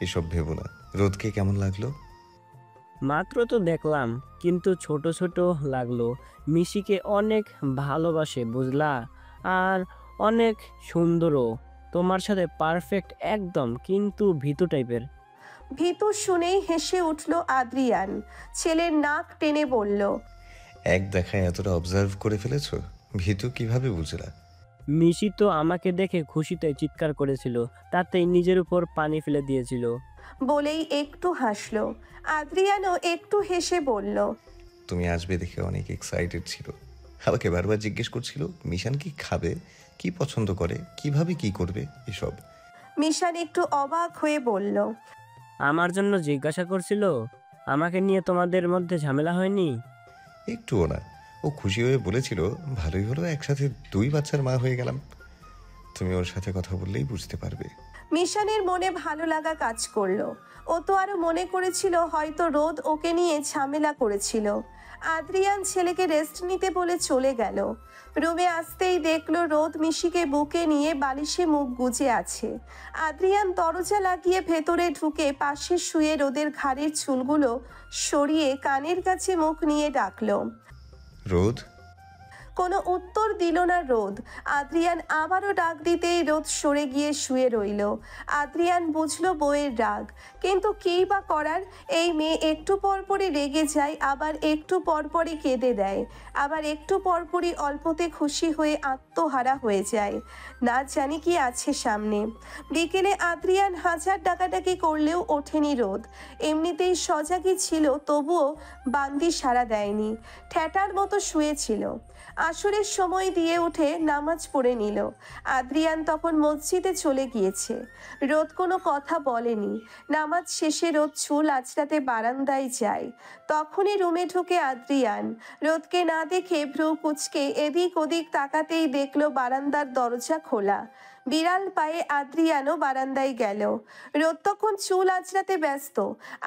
এসব ভেবো না। রোদকে কেমন লাগলো? মাত্র তো দেখলাম, কিন্তু ছোট ছোট লাগলো। মিশিকে অনেক ভালোবাসে বুঝলা, আর অনেক সুন্দরও। তোমার সাথে পারফেক্ট একদম, কিন্তু ভীতু টাইপের। ভীতু শুনেই হেসে উঠল আদ্রিয়ান। ছেলের নাক টেনে বলল, এক দেখায় এতটা অবজার্ভ করে ফেলেছো? ভীতু কিভাবে বুঝলা? মিশি তো আমাকে দেখে খুশিতে চিৎকার করেছিল, তাতেই নিজের উপর পানি ফেলে দিয়েছিল। বলেই একটু হাসলো। আদ্রিয়ানও একটু হেসে বলল, তুমি আসবে দেখে অনেক এক্সাইটেড ছিল। আমাকে বারবার জিজ্ঞেস করছিল মিশান কি খাবে, কি পছন্দ করে, কিভাবে কি করবে এসব। মিশান একটু অবাক হয়ে বলল, আমার জন্য জিজ্ঞাসা করছিল? আমাকে নিয়ে তোমাদের মধ্যে ঝামেলা হয়নি? একটুও না। ও খুশি হয়ে বলেছিল ভালোই হলো, একসাথে 2 বাচ্চার মা হয়ে গেলাম। তুমি ওর সাথে কথা বললেই বুঝতে পারবে। মিশানের মনে ভালো লাগা কাজ করলো। ও তো আরো মনে করেছিল হয়তো রোদ ওকে নিয়ে ঝামেলা করেছিল। আদ্রিয়ান ছেলেকে রেস্ট নিতে বলে চলে গেল। রুমে আসতেই দেখলো রোদ মিশিকে বুকে নিয়ে বালিশে মুখ গুজে আছে। আদ্রিয়ান দরজা লাগিয়ে ভেতরে ঢুকে পাশে শুয়ে রোদের ঘাড়ের চুলগুলো সরিয়ে কানের কাছে মুখ নিয়ে ডাকলো। রোদ। কোনো উত্তর দিল না রোদ। আদ্রিয়ান আবারও ডাক দিতেই রোদ সরে গিয়ে শুয়ে রইল। আদ্রিয়ান বুঝলো বউয়ের রাগ, কিন্তু কী বা করার। এই মেয়ে একটু পরপরই রেগে যায়, আবার একটু পরপরই কেঁদে দেয়, আবার একটু পরপরই অল্পতে খুশি হয়ে আত্মহারা হয়ে যায়। না জানি কি আছে সামনে। বিকেলে আদ্রিয়ান হাজার ডাকাডাকি করলেও ওঠেনি রোদ। এমনিতেই সজাগই ছিল, তবুও বান্দি সাড়া দেয়নি, ঠ্যাটার মতো শুয়েছিল। আসরের সময় দিয়ে উঠে নামাজ পড়ে নিল। আদ্রিয়ান তখন মসজিদে চলে গিয়েছে। রোদ কোনো কথা বলেনি। নামাজ শেষে রোদ চুল আঁচড়াতে বারান্দায় যায়। তখনই রুমে ঢুকে আদ্রিয়ান। রোদকে না দেখে ভ্রু কুচকে এদিক ওদিক তাকাতেই দেখলো বারান্দার দরজা খোলা। বিড়াল পায়ে আদ্রিয়ানও বারান্দায় গেল। রোদ তখন চুল আঁচড়াতে ব্যস্ত।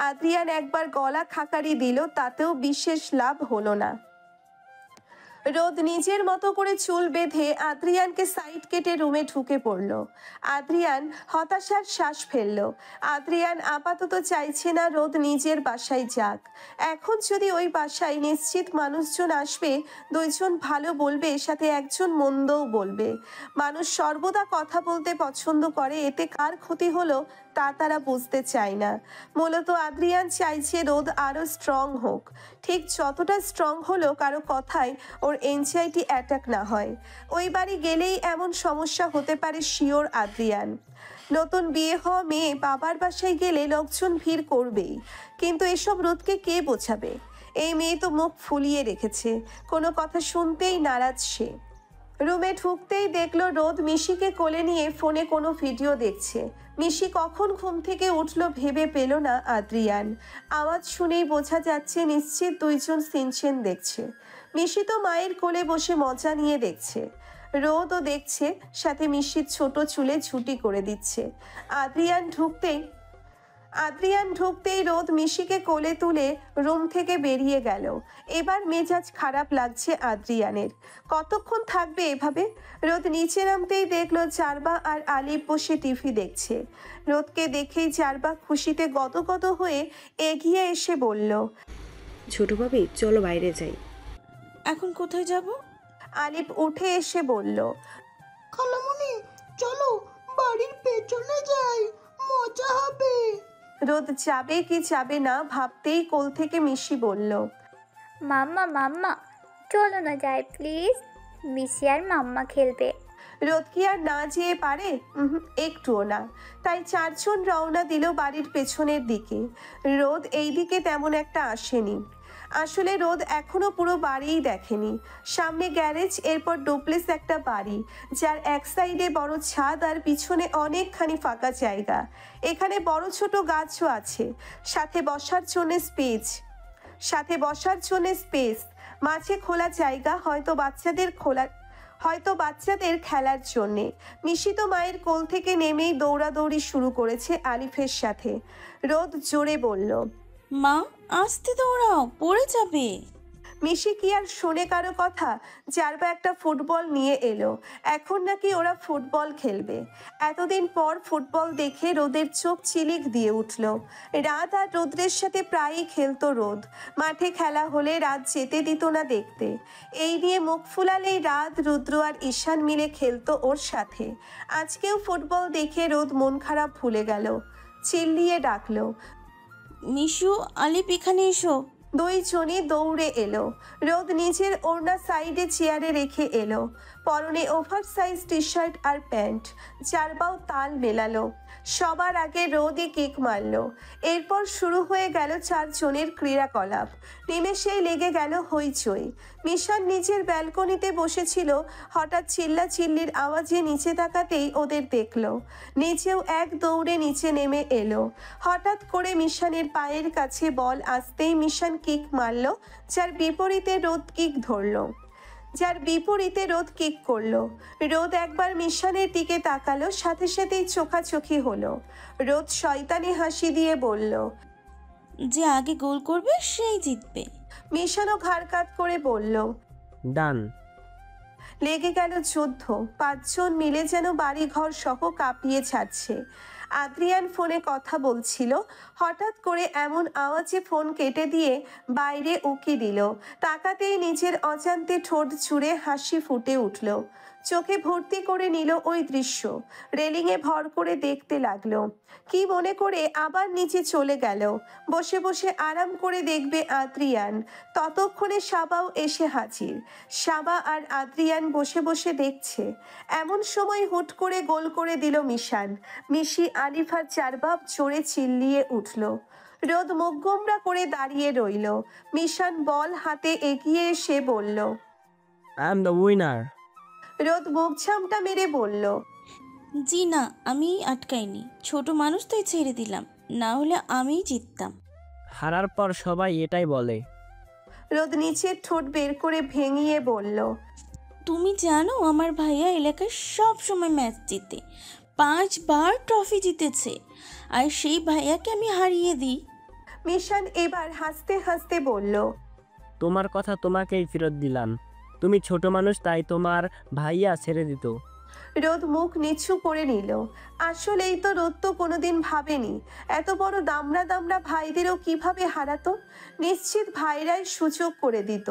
আদ্রিয়ান একবার গলা খাকারি দিল, তাতেও বিশেষ লাভ হলো না। রোদ নিজের মতো করে চুল বেঁধে আদ্রিয়ানকে সাইড কেটে রুমে ঢুকে পড়ল। আদ্রিয়ান হতাশার শ্বাস ফেলল। আদ্রিয়ান আপাতত চাইছে না রোদ নিজের বাসায় যাক। এখন যদি ওই বাসায় নিশ্চিত মানুষজন আসবে, 2 জন ভালো বলবে, সাথে একজন মন্দও বলবে। মানুষ সর্বদা কথা বলতে পছন্দ করে, এতে কার ক্ষতি হলো তা তারা বুঝতে চায় না। মূলত আদ্রিয়ান চাইছে রোদ আরও স্ট্রং হোক, ঠিক যতটা স্ট্রং হলো কারো কথায় ওর এনজাইটি অ্যাটাক না হয়। ওই বাড়ি গেলেই এমন সমস্যা হতে পারে শিওর আদ্রিয়ান। নতুন বিয়ে হওয়া মেয়ে বাবার বাসায় গেলে লোকজন ভিড় করবেই, কিন্তু এসব রোদকে কে বোঝাবে? এই মেয়ে তো মুখ ফুলিয়ে রেখেছে, কোনো কথা শুনতেই নারাজ সে। রুমে ঢুকতেই দেখলো রোদ মিশিকে কোলে নিয়ে ফোনে কোনো ভিডিও দেখছে। মিশি কখন ঘুম থেকে উঠলো ভেবে পেল না আদ্রিয়ান। আওয়াজ শুনেই বোঝা যাচ্ছে নিশ্চিত 2 জন সিনচেন দেখছে। মিশি তো মায়ের কোলে বসে মজা নিয়ে দেখছে। রোদও দেখছে, সাথে মিশির ছোট চুলে ঝুটি করে দিচ্ছে। আদ্রিয়ান ঢুকতেই রোদ মিশিকে কোলে তুলে রুম থেকে বেরিয়ে গেল। এবার মেজাজ খারাপ লাগছে আদ্রিয়ানের। কতক্ষণ থাকবে এভাবে? রোদ নিচে নামতেই দেখলো চারবা আর আলিফ বসে টিভি দেখছে। রোদকে দেখেই চারবা খুশিতে গদগদ হয়ে এগিয়ে এসে বলল, ছোট ভাবি চলো বাইরে যাই। এখন কোথায় যাব? আলিফ উঠে এসে বলল, খালামণি চলো বাড়ির পেছনে যাই, মজা হবে। রোদ যাবে কি যাবে না ভাবতেই কোল থেকে মিশি বলল, মাম্মা মাম্মা চলো না যাই প্লিজ, মিশি আর মাম্মা খেলবে। রোদ কি আর না যেয়ে পারে? একটুও না। তাই 4 জন রওনা দিল বাড়ির পেছনের দিকে। রোদ এই দিকে তেমন একটা আসেনি। আসলে রোদ এখনো পুরো বাড়িই দেখেনি। সামনে গ্যারেজ, এরপর ডুপ্লেক্স একটা বাড়ি, যার এক সাইডে বড় ছাদ আর পিছনে অনেকখানি ফাঁকা জায়গা। এখানে বড় ছোট গাছও আছে, সাথে বসার জন্য স্পেস, মাঝে খোলা জায়গা, হয়তো বাচ্চাদের খেলার জন্যে। মিশি তো মায়ের কোল থেকে নেমেই দৌড়াদৌড়ি শুরু করেছে আলিফের সাথে। রোদ জোরে বলল, মা আস্তে দৌড়াও, পড়ে যাবে। মিশি কি আর শোনে কারো কথা? জারবা একটা ফুটবল নিয়ে এলো। এখন নাকি ওরা ফুটবল খেলবে। এতদিন পর ফুটবল দেখে রোদের চোখ চিলিক দিয়ে উঠল। রাত আর রোদ্রের সাথে প্রায়ই খেলতো রোদ। মাঠে খেলা হলে রাত যেতে দিত না দেখতে। এই নিয়ে মুখ ফুলালেই রাত, রুদ্র আর ঈশান মিলে খেলতো ওর সাথে। আজকেও ফুটবল দেখে রোদ মন খারাপ ভুলে গেল। চিল্লিয়ে ডাকলো, মিশু, আলিপ এখানে এসো। 2 জনই দৌড়ে এলো। রোদ নিজের ওড়না সাইডে চেয়ারে রেখে এলো। পরনে ওভারসাইজ টি শার্ট আর প্যান্ট। জারবাও তাল মেলালো। সবার আগে রোদই কিক মারলো। এরপর শুরু হয়ে গেল 4 জনের ক্রীড়াকলাপ। নিমেষেই লেগে গেল হইচই। মিশান নিজের ব্যালকনিতে বসেছিল। হঠাৎ চিল্লাচিল্লির আওয়াজে নিচে তাকাতেই ওদের দেখলো। নিচেও এক দৌড়ে নিচে নেমে এলো। হঠাৎ করে মিশানের পায়ের কাছে বল আসতেই মিশান কিক মারল, যার বিপরীতে রোদ কিক করলো। রোদ একবার মিশানের দিকে তাকালো, সাথে সাথেই চোখাচোখি হলো। রোদ শয়তানি হাসি দিয়ে বলল, যে আগে গোল করবে সেই জিতবে। মিশানও ঘাড় কাত করে বলল, ডান। লেগে গেল যুদ্ধ। 5 জন মিলে যেন বাড়িঘর সহ কাঁপিয়ে ছাড়ছে। আদ্রিয়ান ফোনে কথা বলছিল। হঠাৎ করে এমন আওয়াজে ফোন কেটে দিয়ে বাইরে উকি দিল। তাকাতেই নিজের অজান্তে ঠোঁট জুড়ে হাসি ফুটে উঠল। চোখে ভর্তি করে নিল ওই দৃশ্য। রেলিংয়ে ভর করে দেখতে লাগলো। কি মনে করে আবার নিচে চলে গেল। বসে বসে আরাম করে দেখবে আদ্রিয়ান। ততক্ষণে সাবাও এসে হাজির। সাবা আর আদ্রিয়ান বসে বসে দেখছে। এমন সময় হুট করে গোল করে দিল মিশান। মিশি আলিফার চারবাব জোরে চিল্লিয়ে উঠল। রোদ মুখ গোমরা করে দাঁড়িয়ে রইল। মিশান বল হাতে এগিয়ে এসে বলল, আই এম দ্য উইনার। রোদ মুখ ঝামটা মেরে বলল, জি না, আমি আটকাইনি। ছোট মানুষ তাই ছেড়ে দিলাম, না হলে আমিই জিততাম। হারার পর সবাই এটাই বলে। রোদ নিচের ঠোঁট বের করে ভেঙিয়ে বলল, তুমি জানো আমার ভাইয়া এলাকায় সব সময় ম্যাচ জিতে, 5 বার ট্রফি জিতেছে, আর সেই ভাইয়াকে আমি হারিয়ে দিই। মিশান এবার হাসতে হাসতে বলল, তোমার কথা তোমাকেই ফেরত দিলাম। তুমি ছোট মানুষ, তাই তোমার ভাইয়া ছেড়ে দিত। রোদ মুখ নিচু করে নিল। আসলেই তো রোদ তো কোনোদিন ভাবেনি এত বড় দামড়া দামড়া ভাইদেরও কিভাবে হারাতো। নিশ্চিত ভাইরাই সুযোগ করে দিত।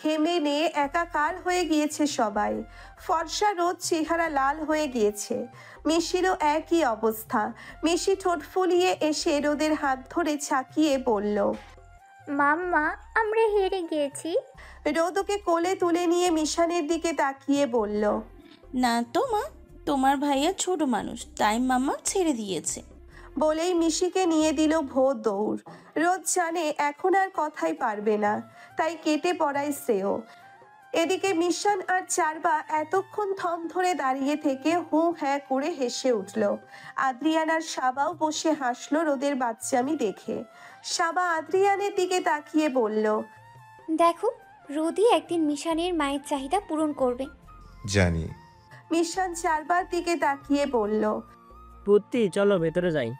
ঘেমে নিয়ে একাকার হয়ে গিয়েছে সবাই। ফর্সা রোদ চেহারা লাল হয়ে গিয়েছে। মিশিরও একই অবস্থা। মিশি ঠোঁট ফুলিয়ে এসে রোদের হাত ধরে ছাকিয়ে বলল, মাম্মা, আমরা হেরে গিয়েছি। রোদ ওকে কোলে তুলে নিয়ে মিশানের দিকে তাকিয়ে বলল, না তো মা, তোমার ভাইয়া ছোট মানুষ, তাই মাম্মা ছেড়ে দিয়েছে। বলেই মিশিকে নিয়ে দিল ভোর দৌড়। রোদ জানে এখন আর কথাই পারবে না, তাই কেটে পড়াই শ্রেয়। এদিকে মিশান আর চারবা এতক্ষণ থম ধরে দাঁড়িয়ে থেকে হু হ্যাঁ করে হেসে উঠল। আদ্রিয়ান আর সাবাও বসে হাসলো রোদের বাচ্চামি দেখে। সাবা আদ্রিয়ানের দিকে তাকিয়ে বলল, দেখো, রোদি একদিন মিশানের মায়ের চাহিদা পূরণ করবে। জানি। মিশান চারবার দিকে তাকিয়ে বলল, পুত্তি চলো ভেতরে যাই।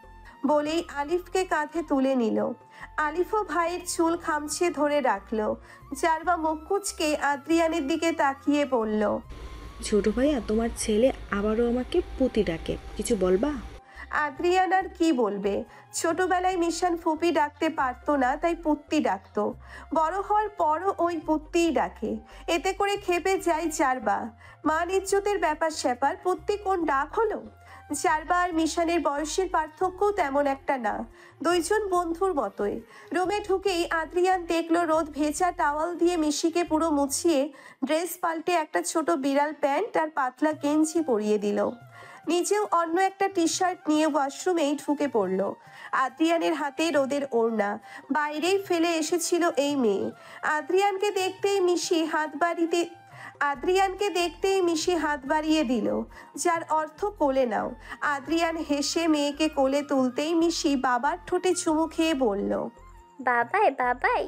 বলেই আলিফকে কাঁধে তুলে নিল। আলিফও ভাইয়ের চুল খামছে ধরে রাখলো। চারবা মুখ কুচকে আদ্রিয়ানের দিকে তাকিয়ে বলল, ছোট ভাইয়া তোমার ছেলে আবারও আমাকে পুতি ডাকে, কিছু বলবা? আদ্রিয়ান আর কি বলবে। ছোটবেলায় মিশান ফুপি ডাকতে পারতো না, তাই পুত্তি ডাকতো। বড় হওয়ার পরও ওই পুত্তিই ডাকে। এতে করে খেপে যায় চারবা। মান ইজ্জতের ব্যাপার স্যাপার, পুত্তি কোন ডাক হলো। চারবা আর মিশানের বয়সের পার্থক্যও তেমন একটা না, দুইজন বন্ধুর মতোই। রুমে ঢুকেই আদ্রিয়ান দেখলো রোদ ভেজা টাওয়াল দিয়ে মিশিকে পুরো মুছিয়ে ড্রেস পাল্টে একটা ছোট বিড়াল প্যান্ট আর পাতলা গেঞ্জি পরিয়ে দিল। নিজেও অন্য একটা টি শার্ট নিয়ে ওয়াশরুমেই ঢুকে পড়ল। আদ্রিয়ানের হাতে রোদের ওড়না, বাইরেই ফেলে এসেছিল এই মেয়ে। আদ্রিয়ানকে দেখতেই মিশি হাত বাড়িয়ে দিল, যার অর্থ কোলে নাও। আদ্রিয়ান হেসে মেয়েকে কোলে তুলতেই মিশি বাবার ঠোঁটে চুমু খেয়ে বলল, বাবাই বাবাই।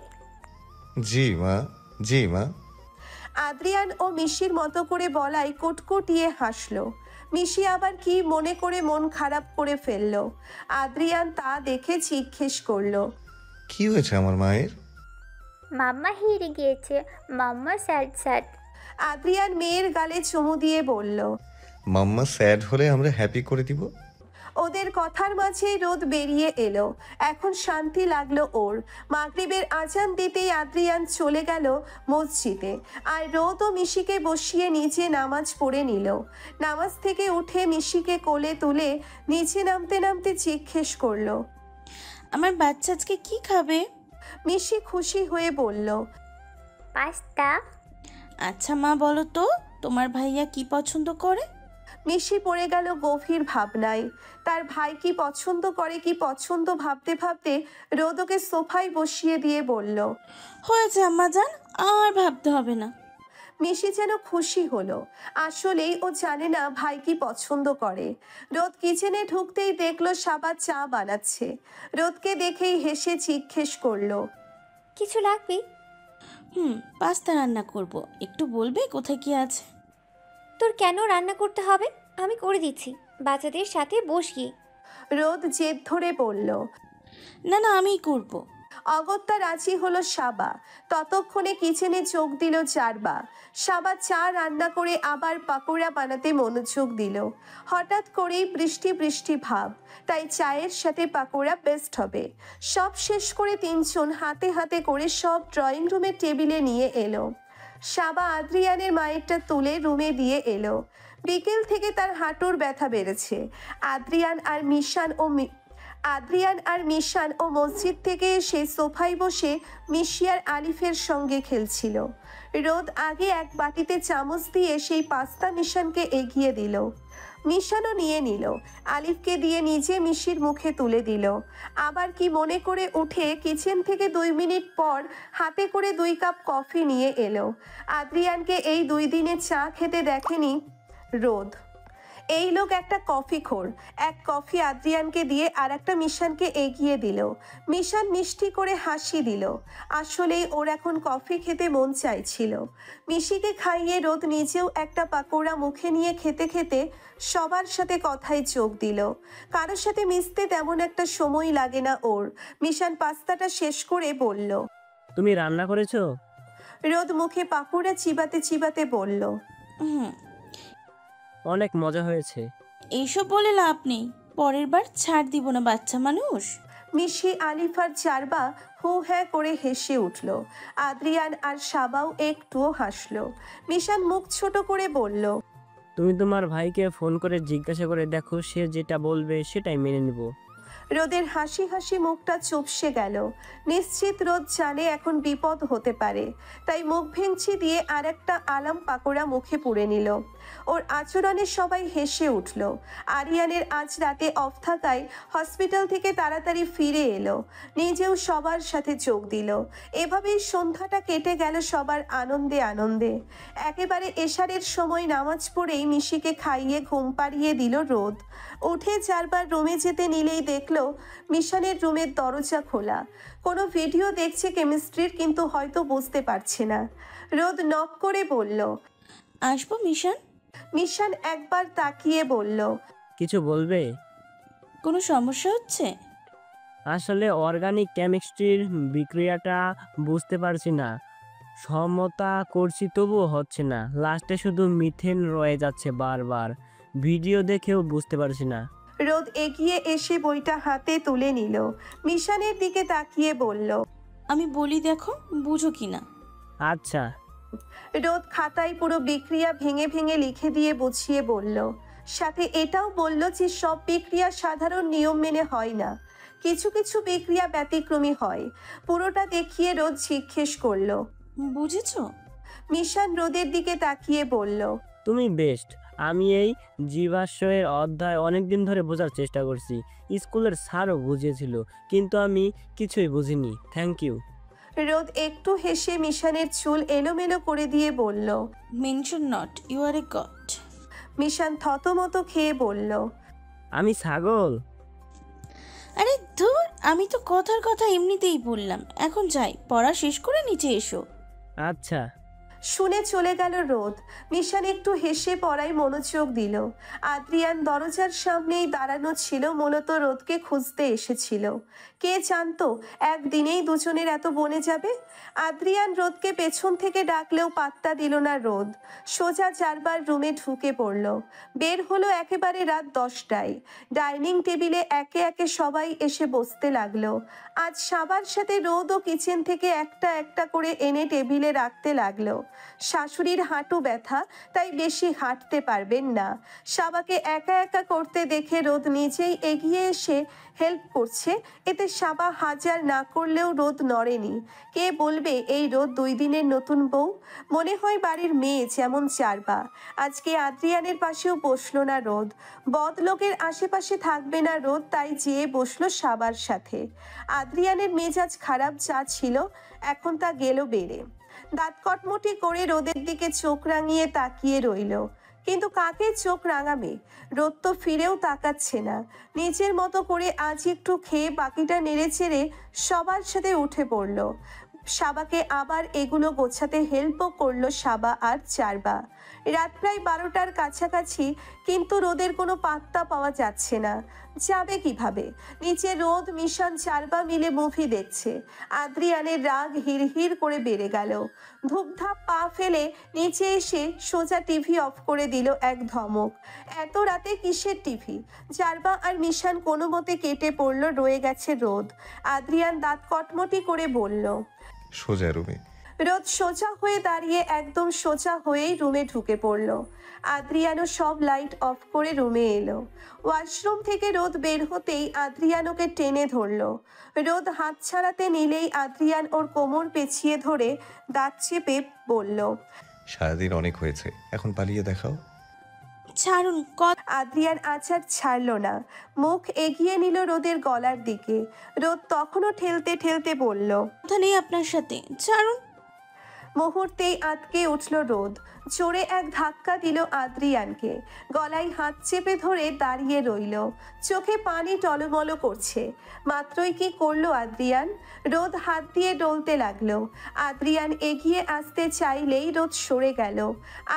জি মা, জি মা। আদ্রিয়ান ও মিশির মতো করে বলাই কুটকুটিয়ে হাসলো। মিশি আবার কি মনে করে মন খারাপ করে ফেলল। আদ্রিয়ান তা দেখে জিজ্ঞেস করলো, কি হয়েছে আমার মায়ের? মাম্মা হেরে গিয়েছে, মাম্মা স্যাড স্যাড। আদ্রিয়ান মেয়ের গালে চুমু দিয়ে বলল, মাম্মা স্যাড হলে আমরা হ্যাপি করে দিব। ওদের কথার মাঝেই রোদ বেরিয়ে এলো। এখন শান্তি লাগলো ওর। মাগরিবের আজান দিতেই আদ্রিয়ান চলে গেল মসজিদে, আর রোদ ও মিশিকে বসিয়ে নিচে নামাজ পড়ে নিল। নামাজ থেকে উঠে মিশিকে কোলে তুলে নিচে নামতে নামতে জিজ্ঞেস করলো, আমার বাচ্চা আজকে কি খাবে? মিশি খুশি হয়ে বলল, পাস্তা। আচ্ছা মা, বলো তো তোমার ভাইয়া কি পছন্দ করে? মিশি পড়ে গেল গভীর ভাবনায়। তার ভাই কি পছন্দ করে কি পছন্দ ভাবতে ভাবতে রোদ ওকে সোফায় বসিয়ে দিয়ে বলল। হয়েছে আম্মা জান, আর ভাবতে হবে না। মিশি যেন খুশি হলো। আসলেই ও জানে না ভাই কি পছন্দ করে। রোদ কিচেনে ঢুকতেই দেখলো সাবা চা বানাচ্ছে। রোদকে দেখেই হেসে জিজ্ঞেস করলো, কিছু লাগবে? পাস্তা রান্না করব, একটু বলবে কোথায় কি আছে? তোর কেন রান্না করতে হবে? আমি করে দিচ্ছি, বাচ্চাদের সাথে বসিয়ে। রোদ জেদ ধরে বলল। না না, আমিই করব। অগত্যা রাজি হলো সাবা। ততক্ষণে কিচেনে চোখ দিল জারবা। সাবা চা রান্না করে আবার পাকোড়া বানাতে মনোযোগ দিল। হঠাৎ করেই বৃষ্টি বৃষ্টি ভাব, তাই চায়ের সাথে পাকোড়া বেস্ট হবে। সব শেষ করে তিনজন হাতে হাতে করে সব ড্রয়িং রুমের টেবিলে নিয়ে এলো। সাবা আদ্রিয়ানের মায়েরটা তুলে রুমে দিয়ে এলো। বিকেল থেকে তার হাঁটুর ব্যথা বেড়েছে। আদ্রিয়ান আর মিশান ও মসজিদ থেকে এসে সোফায় বসে মিশি আর আলিফের সঙ্গে খেলছিল। রোদ আগে এক বাটিতে চামচ দিয়ে সেই পাস্তা মিশানকে এগিয়ে দিল। মিশানও নিয়ে নিল। আলিফকে দিয়ে নিজে মিশির মুখে তুলে দিল। আবার কি মনে করে উঠে কিচেন থেকে 2 মিনিট পর হাতে করে 2 কাপ কফি নিয়ে এলো। আদ্রিয়ানকে এই 2 দিনে চা খেতে দেখেনি রোদ। এই লোক একটা কফি খোর। এক কফি আদ্রিয়ানকে দিয়ে আর একটা মিশানকে এগিয়ে দিল। মিশান মিষ্টি করে হাসি দিল। আসলেই ওর এখন কফি খেতে মন চাইছিল। মিশিকে খাইয়ে রোদ নিজেও একটা পাকোড়া মুখে নিয়ে খেতে খেতে সবার সাথে কথায় যোগ দিল। কারোর সাথে মিশতে তেমন একটা সময় লাগে না ওর। মিশান পাস্তাটা শেষ করে বলল, তুমি রান্না করেছো? রোদ মুখে পাকোড়া চিবাতে চিবাতে বলল, অনেক মজা হয়েছে। এইসব বলে লাভ নেই, পরের বার ছাড় দিব না, বাচ্চা মানুষ। মিশি, আলিফ আর জারবা হু হ্যাঁ করে হেসে উঠল। আদ্রিয়ান আর সাবাও একটুও হাসলো। মিশান মুখ ছোট করে বলল, তুমি তোমার ভাইকে ফোন করে জিজ্ঞাসা করে দেখো, সে যেটা বলবে সেটাই মেনে নিব। রোদের হাসি হাসি মুখটা চুপসে গেল। নিশ্চিত রোদ জানে এখন বিপদ হতে পারে, তাই মুখ ভেঙচি দিয়ে আর একটা আলাম পাকোড়া মুখে পুরে নিল। ওর আচরণে সবাই হেসে উঠল। আরিয়ানের আজ রাতে অফ থাকায় হসপিটাল থেকে তাড়াতাড়ি ফিরে এলো। নিজেও সবার সাথে যোগ দিল। এভাবেই সন্ধ্যাটা কেটে গেল সবার আনন্দে আনন্দে। একেবারে এশারের সময় নামাজ পড়েই মিশিকে খাইয়ে ঘুম পাড়িয়ে দিল রোদ। উঠে 4 বার রুমে যেতে নিলেই দেখলো মিশানের রুমের দরজা খোলা। কোনো ভিডিও দেখছে কেমিস্ট্রির, কিন্তু হয়তো বুঝতে পারছে না। রোদ নক করে বলল, আসবো মিশান? মিশান একবার তাকিয়ে বলল, কিছু বলবে? কোনো সমস্যা হচ্ছে? আসলে অর্গানিক কেমিস্ট্রির বিক্রিয়াটা বুঝতে পারছি না। সমতা করছি তবুও হচ্ছে না, লাস্টে শুধু মিথেন রয়ে যাচ্ছে বারবার। ভিডিও দেখেও বুঝতে পারছি না। রোদ এগিয়ে এসে বইটা হাতে তুলে নিল। মিশানের দিকে তাকিয়ে বলল, আমি বলি দেখো, বুঝো কিনা। আচ্ছা। রোদ খাতায় পুরো বিক্রিয়া ভেঙে ভেঙে লিখে দিয়ে বুঝিয়ে বলল। সাথে এটাও বলল যে সব বিক্রিয়া সাধারণ নিয়ম মেনে হয় না, কিছু কিছু বিক্রিয়া ব্যতিক্রমী হয়। পুরোটা দেখিয়ে রোদ জিজ্ঞেস করলো, বুঝেছো? মিশান রোদের দিকে তাকিয়ে বলল, তুমি বেস্ট। আমি এই জীবাশ্মের অধ্যায় অনেকদিন ধরে বোঝার চেষ্টা করছি। স্কুলের স্যারও বুঝিয়েছিল, কিন্তু আমি কিছুই বুঝিনি। Thank you. রোদ একটু হেসে মিশানের চুল এলোমেলো করে দিয়ে বলল, mention not, you are a God. Mishan থতমত খেয়ে বলল, আমি ছাগল? আরে ধুর, আমি তো কথার কথা এমনিতেই বললাম। এখন যাই, পড়া শেষ করে নিচে এসো। আচ্ছা। শুনে চলে গেল রোদ। মিশান একটু হেসে পড়ায় মনোযোগ দিল। আদ্রিয়ান দরজার সামনেই দাঁড়ানো ছিল, মূলত রোদকে খুঁজতে এসেছিল। কে জানতো একদিনেই দুজনের এত বনে যাবে। আদ্রিয়ান রোদকে পেছন থেকে ডাকলেও পাত্তা দিল না রোদ। সোজা 4 বার রুমে ঢুকে পড়ল। বের হলো একেবারে রাত 10টায়। ডাইনিং টেবিলে একে একে সবাই এসে বসতে লাগলো। আজ সবার সাথে রোদও কিচেন থেকে একটা একটা করে এনে টেবিলে রাখতে লাগলো। শাশুড়ির হাঁটু ব্যথা, তাই বেশি হাঁটতে পারবেন না। সাবাকে একা একা করতে দেখে রোদ নিজেই এগিয়ে এসে হেল্প করছে। এতে সাবা হাজার না করলেও রোদ নড়েনি। কে বলবে এই রোদ 2 দিনের নতুন বউ? মনে হয় বাড়ির মেয়ে যেমন চারবা। আজকে আদ্রিয়ানের পাশেও বসলো না রোদ। বদলোকের আশেপাশে থাকবে না রোদ, তাই যেয়ে বসলো সাবার সাথে। আদ্রিয়ানের মেজাজ খারাপ যা ছিল এখন তা গেল বেড়ে। দাঁত কটমটি করে রোদের দিকে চোখ রাঙিয়ে তাকিয়ে রইল। কিন্তু কাকে চোখ রাঙাবে? রোদ তো ফিরেও তাকাচ্ছে না। নিজের মতো করে আজ একটু খেয়ে বাকিটা নেড়ে চেড়ে সবার সাথে উঠে পড়ল। সাবাকে আবার এগুলো গোছাতে হেল্পও করলো সাবা আর চারবা। রাত প্রায় 12টার কাছাকাছি, কিন্তু রোদের কোনো পাত্তা পাওয়া যাচ্ছে না। যাবে কিভাবে? নিচে রোদ, মিশন, চারবা মিলে মুভি দেখছে। আদ্রিয়ানের রাগ হিড়হিড় করে বেড়ে গেল। ধূপধাপ পা ফেলে নিচে এসে সোজা টিভি অফ করে দিল এক ধমক। এত রাতে কিসের টিভি? চারবা আর মিশন কোনো মতে কেটে পড়ল, রয়ে গেছে রোদ। আদ্রিয়ান দাঁত কটমটি করে বলল, সোজা রুমে। রোদ সোজা হয়ে দাঁড়িয়ে একদম সোজা হয়েই রুমে ঢুকে পড়ল। আদ্রিয়ানো সব লাইট অফ করে রুমে এলো। ওয়াশরুম থেকে রোদ বের হতেই আদ্রিয়ানোকে টেনে ধরলো। রোদ হাত ছাড়াতে নিলেই আদ্রিয়ান ওর কোমর পেঁচিয়ে ধরে দাঁত চেপে বলল, সারাদিন অনেক হয়েছে, এখন পালিয়ে দেখাও। ছাড়ুন, আদ্রিয়ান আচার ছাড়ল না, মুখ এগিয়ে নিল রোদের গলার দিকে। রোদ তখনও ঠেলতে ঠেলতে বলল, কথা নেই আপনার সাথে, ছাড়ুন। মুহূর্তেই আটকে উঠল রোদ। জোরে এক ধাক্কা দিল আদ্রিয়ানকে। গলায় হাত চেপে ধরে দাঁড়িয়ে রইল। চোখে পানি টলমল করছে। মাত্রই কি করলো আদ্রিয়ান? রোদ হাত দিয়ে ডলতে লাগলো। আদ্রিয়ান এগিয়ে আসতে চাইলেই রোদ সরে গেল।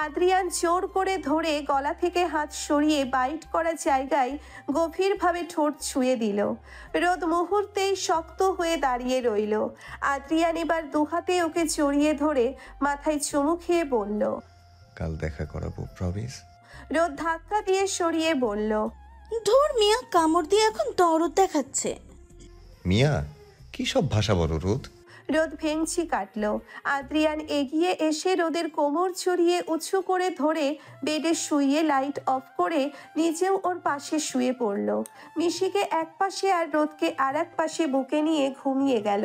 আদ্রিয়ান জোর করে ধরে গলা থেকে হাত সরিয়ে বাইট করা জায়গায় গভীরভাবে ঠোঁট ছুঁয়ে দিল। রোদ মুহূর্তেই শক্ত হয়ে দাঁড়িয়ে রইল। আদ্রিয়ান এবার দুহাতে ওকে জড়িয়ে ধরে মাথায় চুমু খেয়ে বলল, কাল দেখা করাবো, প্রমিস। রোদ ধাক্কা দিয়ে সরিয়ে বলল, ধুর মিয়া, কামড় দিয়ে এখন দরদ দেখাচ্ছে। মিয়া, কি সব ভাষা বলো রোদ? রোদ ভেংচি কাটল। আদ্রিয়ান এগিয়ে এসে রোদের কোমর জড়িয়ে উঁচু করে ধরে বেডে শুইয়ে লাইট অফ করে নিজেও ওর পাশে শুয়ে পড়ল। মিশিকে এক পাশে আর রোদকে আর এক পাশে বুকে নিয়ে ঘুমিয়ে গেল।